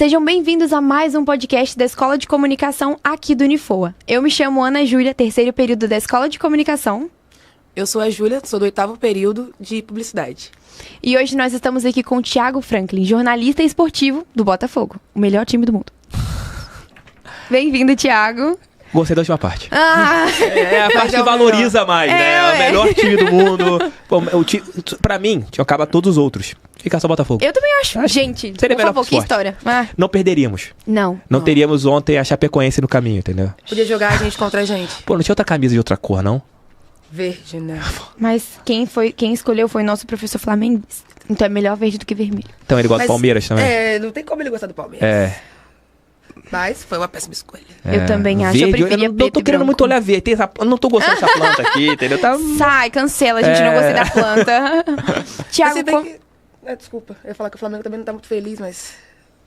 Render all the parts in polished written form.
Sejam bem-vindos a mais um podcast da Escola de Comunicação aqui do Unifoa. Eu me chamo Ana Júlia, terceiro período da Escola de Comunicação. Eu sou a Júlia, sou do 8º período de Publicidade. E hoje nós estamos aqui com o Thiago Franklin, jornalista esportivo do Botafogo, o melhor time do mundo. Bem-vindo, Thiago. Gostei da última parte. É a parte que valoriza mais, né? É o melhor time do mundo. Pô, pra mim, acaba todos os outros. Fica só Botafogo. Eu também acho. Gente, seria por favor, que história. Não perderíamos. Não teríamos ontem a Chapecoense no caminho, entendeu? Podia jogar a gente contra a gente. Pô, não tinha outra camisa de outra cor, não? Verde, né? Mas quem escolheu foi o nosso professor flamenguista. Então é melhor verde do que vermelho. Então ele gosta do Palmeiras também? Não tem como ele gostar do Palmeiras. Mas foi uma péssima escolha. Eu também acho. Eu preferia preto não tô querendo muito olhar verde. Eu não tô gostando dessa planta aqui, entendeu? Sai, cancela. A gente não gostei da planta. Thiago, desculpa. Eu ia falar que o Flamengo também não tá muito feliz, mas...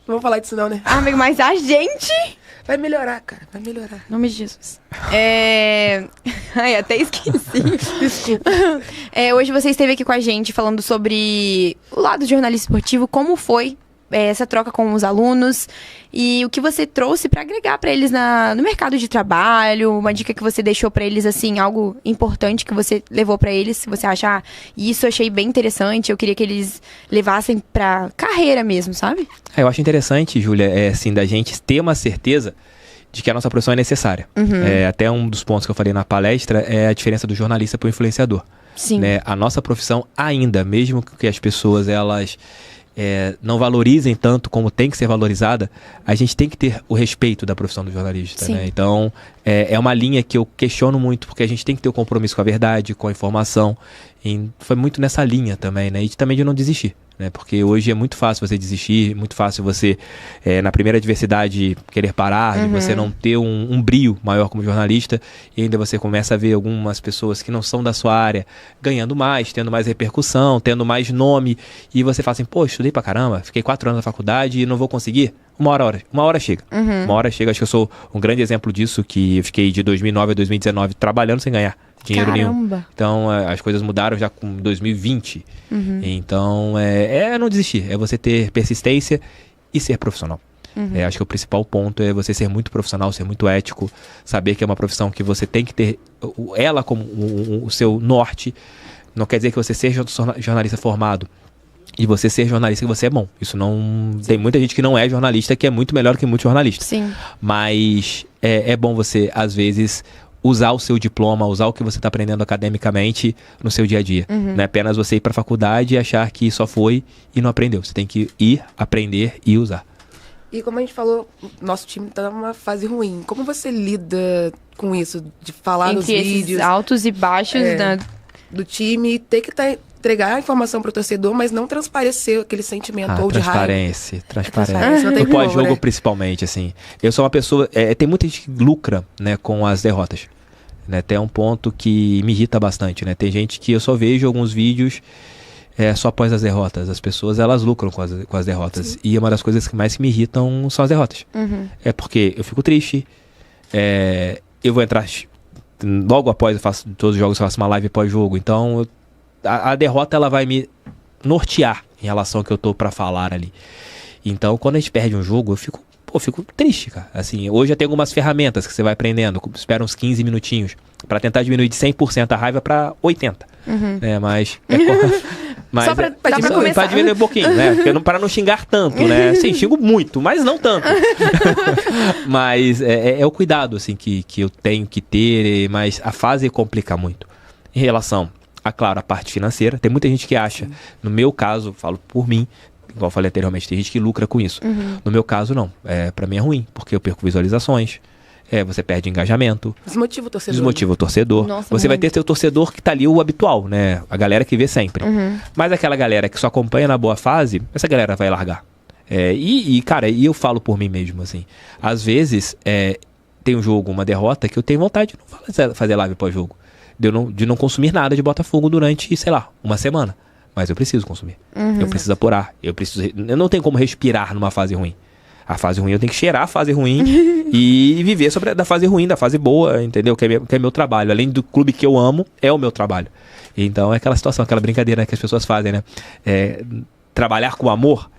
Não vamos falar disso não, né? Amigo, mas a gente... Vai melhorar, cara. Vai melhorar. Em nome de Jesus. Ai, até esqueci. Desculpa. Hoje você esteve aqui com a gente falando sobre o lado jornalista esportivo, como foi essa troca com os alunos e o que você trouxe para agregar para eles no mercado de trabalho, uma dica que você deixou para eles, assim, algo importante que você levou para eles, se você achar, isso eu achei bem interessante, eu queria que eles levassem para carreira mesmo, sabe? Eu acho interessante, Júlia, assim, da gente ter uma certeza de que a nossa profissão é necessária. Até um dos pontos que eu falei na palestra é a diferença do jornalista para o influenciador. Sim. Né? A nossa profissão ainda, mesmo que as pessoas, elas... não valorizem tanto como tem que ser valorizada, a gente tem que ter o respeito da profissão do jornalista, né? Então, é uma linha que eu questiono muito, porque a gente tem que ter o compromisso com a verdade, com a informação, e foi muito nessa linha também, né? E também de não desistir, né? Porque hoje é muito fácil você desistir, muito fácil você, na primeira adversidade, querer parar, de você não ter um brio maior como jornalista, e ainda você começa a ver algumas pessoas que não são da sua área ganhando mais, tendo mais repercussão, tendo mais nome, e você fala assim, pô, estudei pra caramba, fiquei 4 anos na faculdade e não vou conseguir. Uma hora chega. Uma hora chega, acho que eu sou um grande exemplo disso, que eu fiquei de 2009 a 2019 trabalhando sem ganhar dinheiro nenhum. Então, as coisas mudaram já com 2020. Então, não desistir. É você ter persistência e ser profissional. Acho que o principal ponto é você ser muito profissional, ser muito ético, saber que é uma profissão que você tem que ter ela como o seu norte. Não quer dizer que você seja jornalista formado e você ser jornalista que você é bom. Isso não... Tem muita gente que não é jornalista, que é muito melhor que muitos jornalistas. Sim. Mas é bom você, às vezes, usar o seu diploma, usar o que você está aprendendo academicamente no seu dia a dia. Não é apenas você ir para a faculdade e achar que só foi e não aprendeu. Você tem que ir, aprender e usar. E como a gente falou, nosso time está numa fase ruim. Como você lida com isso? De falar nos vídeos... Esses altos e baixos do time, ter que entregar a informação pro torcedor, mas não transparecer aquele sentimento ou de raiva. Transparência. No pós-jogo, né? Principalmente, assim. Eu sou uma pessoa... tem muita gente que lucra, né, com as derrotas. Né? Até um ponto que me irrita bastante, né? Tem gente que eu só vejo alguns vídeos só após as derrotas. As pessoas, elas lucram com as derrotas. Sim. E uma das coisas que mais me irritam são as derrotas. É porque eu fico triste, eu vou entrar... Logo após, todos os jogos eu faço uma live pós-jogo. Então, a derrota, ela vai me nortear em relação ao que eu tô pra falar ali. Então, quando a gente perde um jogo, eu fico triste, cara. Assim, hoje já tem algumas ferramentas que você vai aprendendo. Espera uns 15 minutinhos pra tentar diminuir de 100% a raiva pra 80%. Mas só pra diminuir um pouquinho, né? Para não xingar tanto, né? Sim, xingo muito, mas não tanto. Mas é o cuidado, assim, que eu tenho que ter, mas a fase complica muito. Em relação, claro, a parte financeira, tem muita gente que acha, no meu caso, falo por mim, igual eu falei anteriormente, tem gente que lucra com isso. No meu caso, não. Pra mim é ruim, porque eu perco visualizações, você perde engajamento. Desmotiva o torcedor. Nossa, você vai ter seu torcedor que tá ali, o habitual, né? A galera que vê sempre. Mas aquela galera que só acompanha na boa fase, essa galera vai largar. Cara, eu falo por mim mesmo, assim. Às vezes, tem um jogo, uma derrota, que eu tenho vontade de não fazer live pós-jogo. De não consumir nada de Botafogo durante, sei lá, uma semana. Mas eu preciso consumir. Eu preciso apurar. Eu não tenho como respirar numa fase ruim. A fase ruim, eu tenho que cheirar a fase ruim e viver da fase ruim, da fase boa, entendeu? Que é meu trabalho. Além do clube que eu amo, é o meu trabalho. Então é aquela situação, aquela brincadeira que as pessoas fazem, né? Trabalhar com amor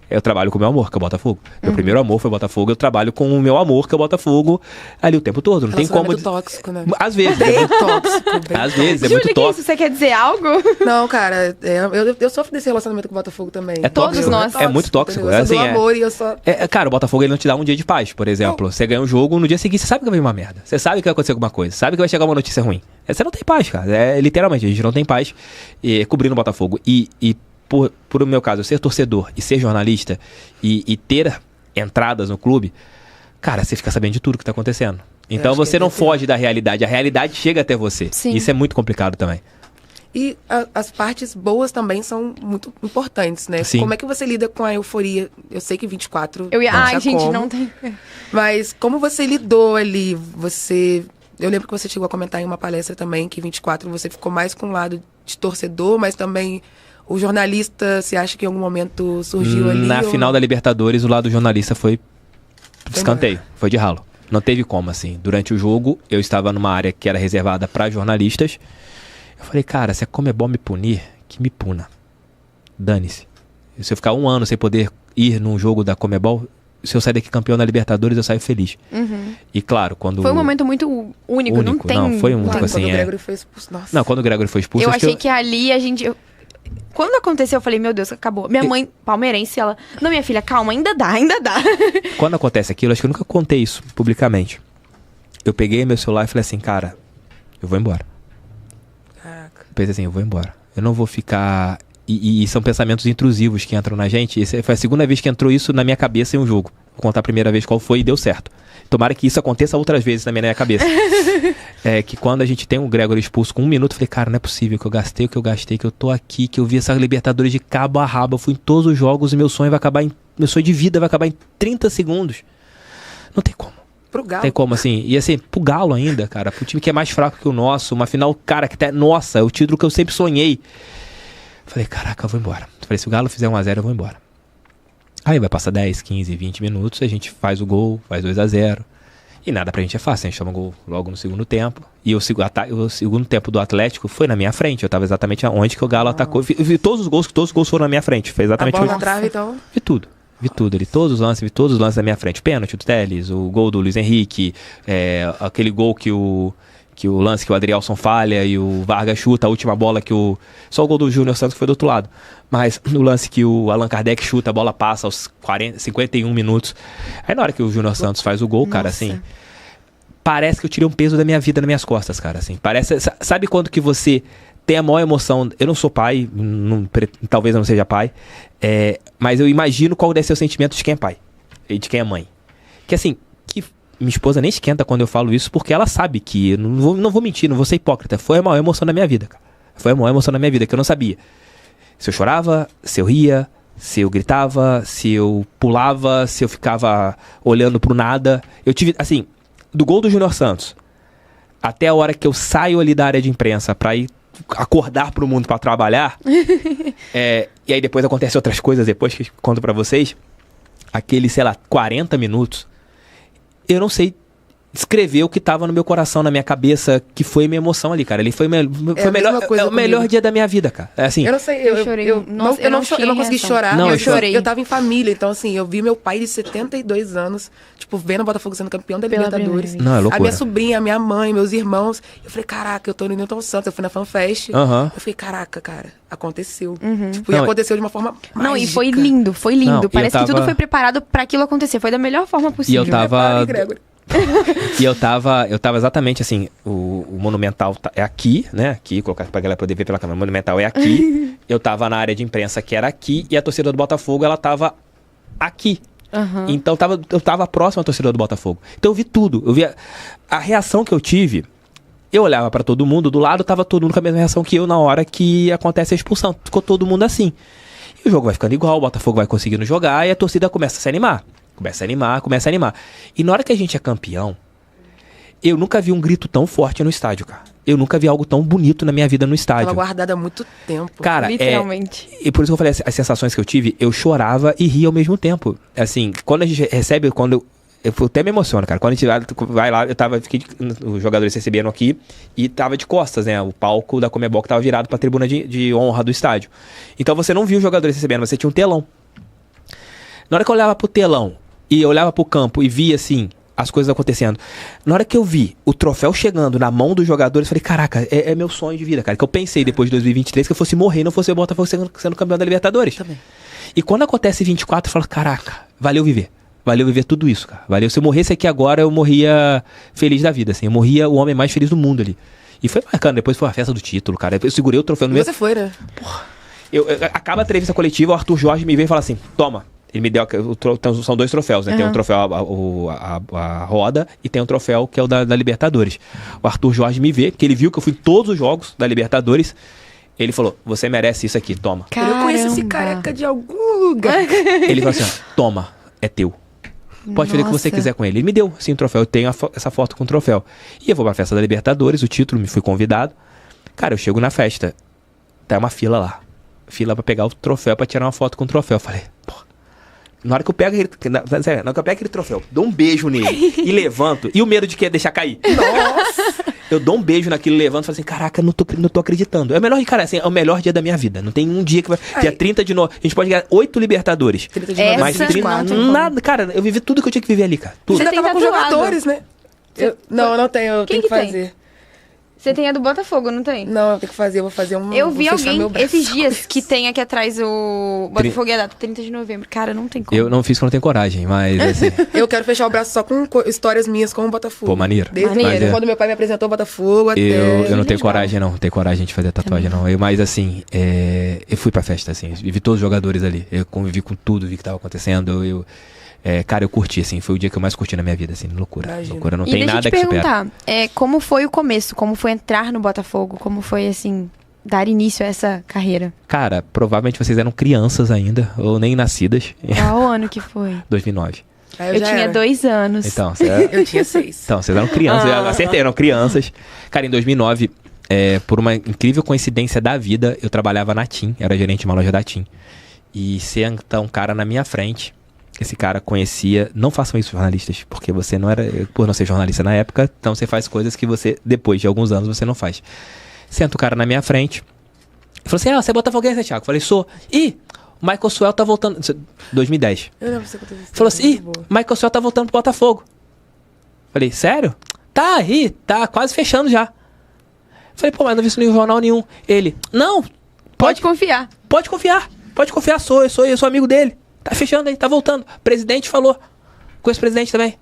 eu trabalho com o meu amor, que é o Botafogo. Meu primeiro amor foi o Botafogo, eu trabalho com o meu amor, que é o Botafogo, ali o tempo todo. Não tem como... Relacionamento tóxico, né? Às vezes. Bem tóxico, bem Às vezes, é Júlia, muito que tóxico. isso? Você quer dizer algo? Não, cara, eu sofro desse relacionamento com o Botafogo também. É Todos tóxico. nós. É muito tóxico. Entendeu? Eu sou do Assim, amor e eu só... Cara, o Botafogo ele não te dá um dia de paz, por exemplo. Você ganha um jogo, no dia seguinte você sabe que vai vir uma merda. Você sabe que vai acontecer alguma coisa. Sabe que vai chegar uma notícia ruim. Você não tem paz, cara. Literalmente, a gente não tem paz cobrindo o Botafogo. E por o meu caso, eu ser torcedor e ser jornalista e ter entradas no clube, cara, você fica sabendo de tudo que tá acontecendo. Então acho que você não foge da realidade. A realidade chega até você. Sim. Isso é muito complicado também. E as partes boas também são muito importantes, né? Sim. Como é que você lida com a euforia? Eu sei que 24... Eu ia... não Ai, tinha gente, como, não tem... Mas como você lidou ali? Eu lembro que você chegou a comentar em uma palestra também que 24 você ficou mais com o lado de torcedor, mas também o jornalista, você acha que em algum momento surgiu ali? Na final da Libertadores, o lado jornalista foi escanteio, foi de ralo. Não teve como, assim. Durante o jogo, eu estava numa área que era reservada para jornalistas. Eu falei, cara, se a Conmebol me punir, que me puna. Dane-se. Se eu ficar um ano sem poder ir num jogo da Conmebol, se eu sair daqui campeão da Libertadores, eu saio feliz. E claro, quando... Foi um momento muito único, não tem... Não, foi único, Quando assim, o Gregory foi expulso. Nossa. Não, quando o Gregory foi expulso... Eu acho que achei que ali a gente... Quando aconteceu, eu falei, meu Deus, acabou. Minha mãe, palmeirense, ela... Não, minha filha, calma, ainda dá, ainda dá. Quando acontece aquilo, acho que eu nunca contei isso publicamente. Eu peguei meu celular e falei assim, cara, eu vou embora. Caraca. Eu pensei assim, eu vou embora. Eu não vou ficar... E são pensamentos intrusivos que entram na gente. Essa foi a segunda vez que entrou isso na minha cabeça em um jogo. Vou contar a primeira vez qual foi e deu certo. Tomara que isso aconteça outras vezes na minha cabeça. Que quando a gente tem o Gregory expulso com 1 minuto, eu falei, cara, não é possível que eu gastei o que eu gastei, que eu tô aqui, que eu vi essa Libertadores de cabo a rabo. Eu fui em todos os jogos e meu sonho de vida vai acabar em 30 segundos. Não tem como. Pro Galo. Tem como, assim. E assim, pro Galo ainda, cara. Pro time que é mais fraco que o nosso. Uma final, cara, que tá... Nossa, é o título que eu sempre sonhei. Falei, caraca, eu vou embora. Falei, se o Galo fizer 1-0, eu vou embora. Aí vai passar 10, 15, 20 minutos, a gente faz o gol, faz 2-0. E nada pra gente é fácil, a gente toma gol logo no segundo tempo. E o segundo tempo do Atlético foi na minha frente. Eu tava exatamente onde que o Galo atacou. Vi todos os gols foram na minha frente. Foi exatamente A bola isso. na trave, então... Vi tudo ali, todos os lances na minha frente. Pênalti do Telles, o gol do Luiz Henrique, aquele gol que o lance que o Adrielson falha e o Vargas chuta, a última bola só o gol do Júnior Santos que foi do outro lado. Mas no lance que o Allan Kardec chuta, a bola passa aos 51 minutos. Aí na hora que o Júnior Santos faz o gol, cara, assim... Parece que eu tirei um peso da minha vida nas minhas costas, cara, assim. Parece... Sabe quando que você tem a maior emoção? Eu não sou pai, talvez eu não seja pai, mas eu imagino qual deve ser o sentimento de quem é pai e de quem é mãe. Que assim... Minha esposa nem esquenta quando eu falo isso, porque ela sabe que eu não vou mentir, não vou ser hipócrita. Foi a maior emoção da minha vida, cara. Foi a maior emoção da minha vida, que eu não sabia. Se eu chorava, se eu ria, se eu gritava, se eu pulava, se eu ficava olhando pro nada. Eu tive, assim, do gol do Júnior Santos até a hora que eu saio ali da área de imprensa pra ir acordar pro mundo pra trabalhar. E aí depois acontecem outras coisas, depois que eu conto pra vocês. Aquele, sei lá, 40 minutos. Eu não sei descrever o que tava no meu coração, na minha cabeça, que foi minha emoção ali, cara. Ele foi o melhor dia da minha vida, cara. Assim, Eu não sei, Eu chorei. Nossa, eu não tinha consegui reação. chorar. Não, eu eu chorei. Eu tava em família, então assim, eu vi meu pai de 72 anos, tipo, vendo o Botafogo sendo campeão da Pela Libertadores. primeira Não, é A loucura. minha sobrinha, a minha mãe, meus irmãos. Eu falei, caraca, eu tô no Newton Santos, eu fui na FanFest. Aham. Eu falei, caraca, cara, aconteceu. Uhum. Tipo, Não, e aconteceu de uma forma mágica. Não, e foi lindo, foi lindo. Não, e Parece eu que tudo tava- foi preparado pra aquilo acontecer. Foi da melhor forma E possível. eu tava... Prepare, Gregory. E eu tava exatamente assim, o Monumental é aqui, né? Aqui, colocar pra galera poder ver pela câmera. O Monumental é aqui. Eu tava na área de imprensa que era aqui. E a torcida do Botafogo, ela tava aqui. Aham. Então eu tava próximo à torcida do Botafogo. Então eu vi tudo. Eu vi a reação que eu tive. Eu olhava pra todo mundo, do lado tava todo mundo com a mesma reação que eu na hora que acontece a expulsão. Ficou todo mundo assim. E o jogo vai ficando igual, o Botafogo vai conseguindo jogar e a torcida começa a se animar. Começa a animar. E na hora que a gente é campeão, eu nunca vi um grito tão forte no estádio, cara. Eu nunca vi algo tão bonito na minha vida no estádio. Tava guardada há muito tempo. Cara, Literalmente. E por isso que eu falei, as sensações que eu tive, eu chorava e ria ao mesmo tempo. Assim, quando a gente recebe, eu até me emociono, cara. Quando a gente vai lá, os jogadores receberam aqui e tava de costas, né? O palco da Conmebol que tava virado pra tribuna de honra do estádio. Então você não viu os jogadores recebendo, você tinha um telão. Na hora que eu olhava pro telão e eu olhava pro campo e via, assim, as coisas acontecendo. Na hora que eu vi o troféu chegando na mão dos jogadores, eu falei, caraca, é meu sonho de vida, cara. Que eu pensei depois de 2023 que eu fosse morrer e não fosse o Botafogo sendo campeão da Libertadores. Também. E quando acontece 24, eu falo, caraca, valeu viver. Valeu viver tudo isso, cara. Valeu. Se eu morresse aqui agora, eu morria feliz da vida, assim. Eu morria o homem mais feliz do mundo ali. E foi marcando. Depois foi a festa do título, cara. Eu segurei o troféu no E meu... você foi, né? Acaba a entrevista coletiva, o Arthur Jorge me veio e fala assim, toma. Ele me deu... São 2 troféus, né? Tem um troféu, a roda, e tem um troféu que é o da Libertadores. O Arthur Jorge me vê, porque ele viu que eu fui em todos os jogos da Libertadores. Ele falou, você merece isso aqui, toma. Eu conheço esse careca de algum lugar. Ele falou assim, ó, toma, é teu. Pode fazer o que você quiser com ele. Ele me deu, sim, o troféu. Eu tenho essa foto com o troféu. E eu vou pra festa da Libertadores, o título, me fui convidado. Cara, eu chego na festa, tá uma fila lá. Fila pra pegar o troféu, pra tirar uma foto com o troféu. Eu falei, pô. Na hora que eu pego aquele troféu, dou um beijo nele e levanto. E o medo de que deixar cair. Nossa! Eu dou um beijo naquilo, levanto e falo assim, caraca, não tô acreditando. É o melhor, cara, assim, é o melhor dia da minha vida. Não tem um dia que vai... Dia 30 de novembro, a gente pode ganhar 8 Libertadores. 30 de novembro, mais 30, nada, cara, eu vivi tudo que eu tinha que viver ali, cara. Tudo. Você ainda tava com tatuado. jogadores, né? Eu não tenho, eu tenho que fazer. Você tem a do Botafogo, não tem? Não, eu tenho que fazer, eu vou fazer um... Eu vi vou fechar alguém meu braço. esses dias que tem aqui atrás o Botafogo e a data 30 de novembro. Cara, não tem como. Eu não fiz porque eu não tenho coragem, mas assim... Eu quero fechar o braço só com histórias minhas com o Botafogo. Pô, maneiro. Desde Maneiro. quando meu pai me apresentou o Botafogo até... Eu não tenho coragem, não. Não tenho coragem de fazer tatuagem, não. Mas assim, eu fui pra festa, assim. Vi todos os jogadores ali. Eu convivi com tudo, vi o que tava acontecendo. Cara, eu curti, assim. Foi o dia que eu mais curti na minha vida, assim. Loucura. Imagina. Loucura. Não E tem deixa eu nada te que supera. perguntar, como foi o começo? Como foi entrar no Botafogo? Como foi, assim, dar início a essa carreira? Cara, provavelmente vocês eram crianças ainda, ou nem nascidas. Qual ano que foi? 2009. Eu tinha 2 anos. Então, Eu tinha 6. Então, vocês eram crianças, eu acertei, eram crianças. Cara, em 2009, por uma incrível coincidência da vida, eu trabalhava na TIM, era gerente de uma loja da TIM. E senta um cara na minha frente, esse cara conhecia... Não façam isso, jornalistas, porque você não era... Por não ser jornalista na época, então você faz coisas que você, depois de alguns anos, você não faz. Senta o cara na minha frente, e falou assim, você é botafoguense, Thiago? Eu falei, sou. Ih, o Michael Suel tá voltando... 2010. Eu lembro você contando isso. Falou assim, Michael Suel tá voltando pro Botafogo. Falei, sério? Tá aí, tá quase fechando já. Falei, pô, mas não vi isso em jornal nenhum. Ele, não, Pode confiar. pode confiar, eu sou amigo dele. Tá fechando aí, tá voltando. O presidente falou, com esse presidente também.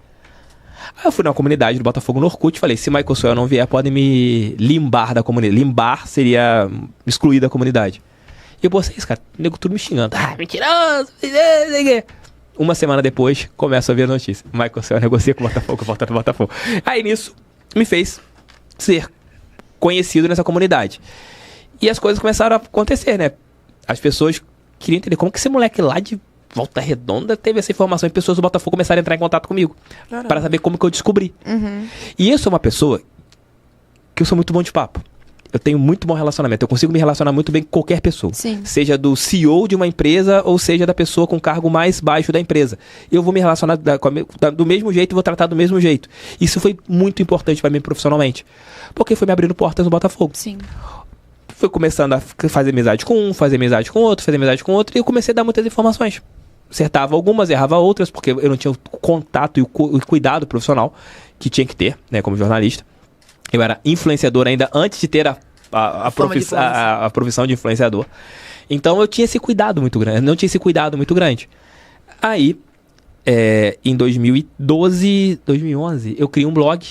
Aí eu fui na comunidade do Botafogo no Orkut e falei, se Michael Suel não vier, podem me limbar da comunidade. Limbar seria excluir da comunidade. E eu postei isso, cara, o nego tudo me xingando. Mentiroso, uma semana depois, começo a ver a notícia. Michael Suel negocia com o Botafogo, volta do Botafogo. Aí nisso, me fez ser conhecido nessa comunidade. E as coisas começaram a acontecer, né? As pessoas queriam entender como que esse moleque lá de Volta Redonda teve essa informação. E pessoas do Botafogo começaram a entrar em contato comigo. Para saber como que eu descobri. E eu sou uma pessoa que eu sou muito bom de papo. Eu tenho muito bom relacionamento. Eu consigo me relacionar muito bem com qualquer pessoa. Sim. Seja do CEO de uma empresa ou seja da pessoa com o cargo mais baixo da empresa. Eu vou me relacionar do mesmo jeito e vou tratar do mesmo jeito. Isso foi muito importante para mim profissionalmente. Porque foi me abrindo portas no Botafogo. Sim. Fui começando a fazer amizade com um, fazer amizade com outro, fazer amizade com outro. E eu comecei a dar muitas informações. Acertava algumas, errava outras, porque eu não tinha o contato e o cuidado profissional que tinha que ter, né, como jornalista. Eu era influenciador ainda antes de ter a profissão de influenciador. Então eu tinha esse cuidado muito grande. Não tinha esse cuidado muito grande. Aí, em 2012, 2011, eu criei um blog.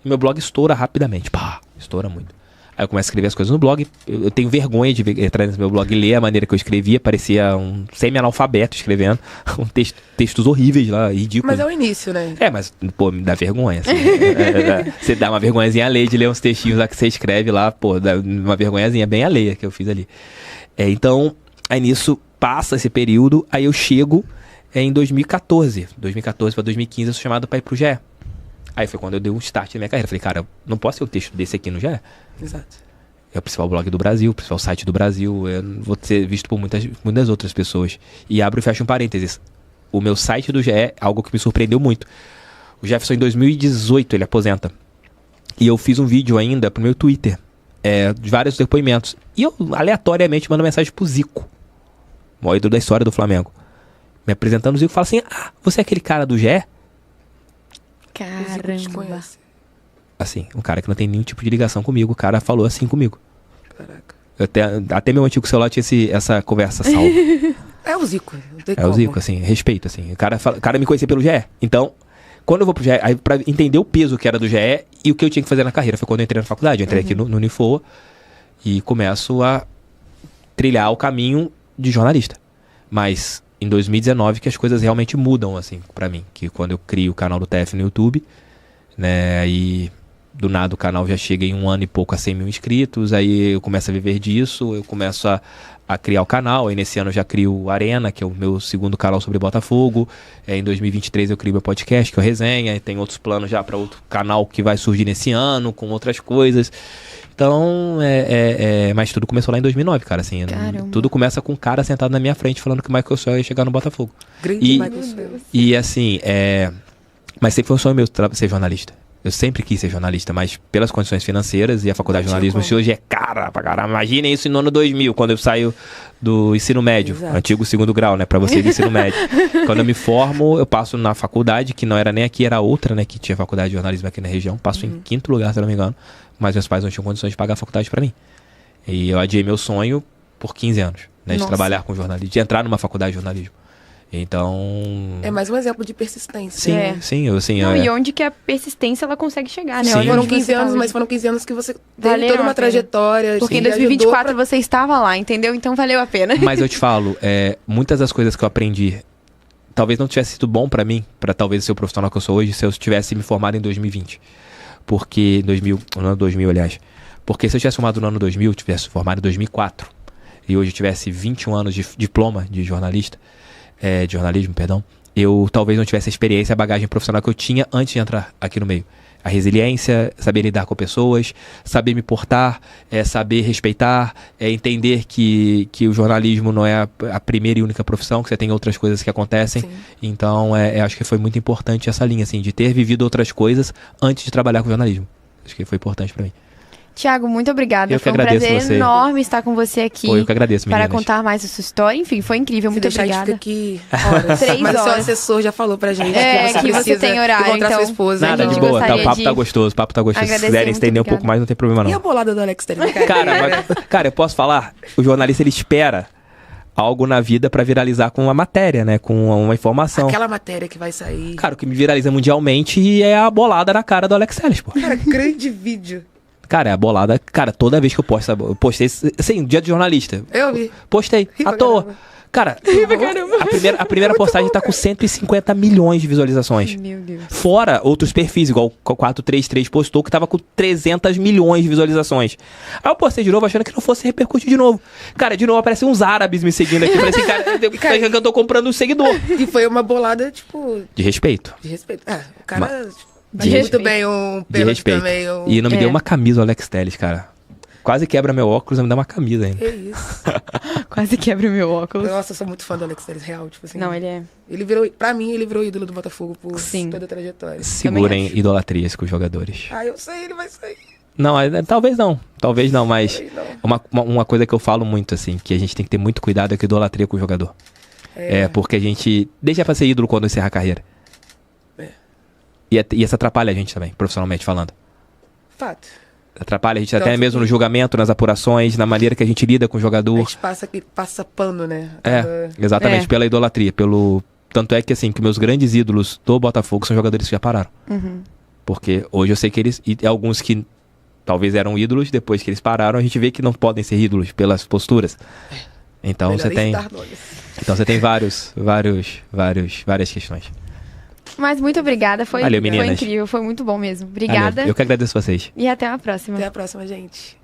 E meu blog estoura rapidamente. Pá, estoura muito. Aí eu começo a escrever as coisas no blog. Eu tenho vergonha de entrar no meu blog e ler a maneira que eu escrevia. Parecia um semi-analfabeto escrevendo. Textos horríveis lá, ridículos. Mas é o início, né? Mas, pô, me dá vergonha. Assim. Você dá uma vergonhazinha alheia de ler uns textinhos lá que você escreve lá. Pô, dá uma vergonhazinha bem alheia que eu fiz ali. Então, aí nisso passa esse período. Aí eu chego em 2014. 2014 para 2015 eu sou chamado para ir pro GE. Aí foi quando eu dei um start na minha carreira. Falei, cara, eu não posso ter um texto desse aqui no GE. Exato. É o principal blog do Brasil, o principal site do Brasil. Eu vou ser visto por muitas outras pessoas. E abro e fecho um parênteses. O meu site do GE é algo que me surpreendeu muito. O Jefferson, em 2018, ele aposenta. E eu fiz um vídeo ainda pro meu Twitter. De vários depoimentos. E eu, aleatoriamente, mando mensagem pro Zico. O maior ídolo da história do Flamengo. me apresentando o Zico, fala assim, você é aquele cara do GE? Caramba. Assim, um cara que não tem nenhum tipo de ligação comigo, o cara falou assim comigo. Caraca. Até meu antigo celular tinha essa conversa salva. É o Zico. O Zico, assim, respeito, assim. O cara me conhecia pelo GE. Então, quando eu vou pro GE, aí pra entender o peso que era do GE e o que eu tinha que fazer na carreira, foi quando eu entrei na faculdade. Eu entrei aqui no Unifoa e começo a trilhar o caminho de jornalista. Mas em 2019 que as coisas realmente mudam, assim, pra mim. Que quando eu crio o canal do TF no YouTube, né, aí do nada o canal já chega em 1 ano e pouco a 100 mil inscritos, aí eu começo a viver disso, eu começo a criar o canal, aí nesse ano eu já crio o Arena, que é o meu segundo canal sobre Botafogo, em 2023 eu crio meu podcast, que é o Resenha, e tem outros planos já para outro canal que vai surgir nesse ano, com outras coisas. Então, mas tudo começou lá em 2009, cara, assim, tudo começa com um cara sentado na minha frente falando que o Michael Sewell ia chegar no Botafogo. Grande Michael Sewell. E assim, mas sempre foi um sonho meu ser jornalista. Eu sempre quis ser jornalista, mas pelas condições financeiras e a faculdade de jornalismo hoje é cara pra caramba. Imaginem isso no ano 2000, quando eu saio do ensino médio, antigo segundo grau, né, pra vocês do ensino médio. Quando eu me formo, eu passo na faculdade, que não era nem aqui, era outra, né, que tinha faculdade de jornalismo aqui na região. Passo em 5º lugar, se eu não me engano, mas meus pais não tinham condições de pagar a faculdade pra mim. E eu adiei meu sonho por 15 anos, né, de trabalhar com jornalismo, de entrar numa faculdade de jornalismo. Então... É mais um exemplo de persistência. Sim. E onde que a persistência ela consegue chegar, né? Sim. Foram 15 anos, mas foram 15 anos que você teve toda uma trajetória. Porque em 2024 você estava lá, entendeu? Então valeu a pena. Mas eu te falo, muitas das coisas que eu aprendi, talvez não tivesse sido bom pra mim, pra talvez ser o profissional que eu sou hoje, se eu tivesse me formado em 2020. Porque, no ano 2000, aliás. Porque se eu tivesse formado no ano 2000, eu tivesse formado em 2004, e hoje eu tivesse 21 anos de diploma de jornalista, de jornalismo, perdão, eu talvez não tivesse a experiência, a bagagem profissional que eu tinha antes de entrar aqui no meio. A resiliência, saber lidar com pessoas, saber me portar, saber respeitar, entender que o jornalismo não é a primeira e única profissão, que você tem outras coisas que acontecem. Sim. Então, acho que foi muito importante essa linha, assim, de ter vivido outras coisas antes de trabalhar com jornalismo. Acho que foi importante pra mim. Tiago, muito obrigada. Eu foi um prazer você. Enorme estar com você aqui. Eu que agradeço, meninas. Para contar mais a sua história. Enfim, foi incrível. Muito obrigada. A gente fica aqui horas. 3 Mas horas. o seu assessor já falou pra gente que você tem horário, encontrar então... sua esposa. Nada, de boa. O papo tá gostoso. Se quiserem estender um pouco mais, não tem problema não. E a bolada do Alex Telles? Cara, eu posso falar? O jornalista, ele espera algo na vida pra viralizar com uma matéria, né? Com uma informação. Aquela matéria que vai sair. Cara, o que me viraliza mundialmente é a bolada na cara do Alex Telles, pô. Cara, grande vídeo. Cara, é a bolada... Cara, toda vez que eu posto... Eu postei... Assim, dia de jornalista. Eu vi. Postei. À toa. Cara, a primeira postagem tá com 150 milhões de visualizações. Meu Deus. Fora outros perfis, igual o 433 postou, que tava com 300 milhões de visualizações. Aí eu postei de novo, achando que não fosse repercutir de novo. Cara, de novo aparecem uns árabes me seguindo aqui. Eu falei assim, cara, eu tô comprando um seguidor. E foi uma bolada, tipo... De respeito. O cara... Muito bem, um de respeito. Também, E não me deu uma camisa o Alex Telles, cara. Quase quebra meu óculos, não me dá uma camisa ainda. Que isso. Quase quebra meu óculos. Nossa, eu sou muito fã do Alex Telles, real, tipo assim. Não, ele é... Pra mim, ele virou ídolo do Botafogo por toda a trajetória. Segurem idolatrias com os jogadores. Eu sei, ele vai sair. Não, talvez não, mas uma coisa que eu falo muito, assim, que a gente tem que ter muito cuidado é com idolatria com o jogador. Porque a gente deixa pra ser ídolo quando encerra a carreira. E isso atrapalha a gente também, profissionalmente falando. Fato. Atrapalha a gente até mesmo no julgamento, nas apurações, na maneira que a gente lida com o jogador. A gente passa pano, né? Exatamente, pela idolatria. Tanto é que, assim, que meus grandes ídolos do Botafogo são jogadores que já pararam. Uhum. Porque hoje eu sei que eles... E alguns que talvez eram ídolos, depois que eles pararam, a gente vê que não podem ser ídolos pelas posturas. Então você tem... Então você tem várias questões. Mas muito obrigada, foi Valeu, meninas. Foi incrível, foi muito bom mesmo. Obrigada. Valeu. Eu que agradeço vocês. E até a próxima. Até a próxima, gente.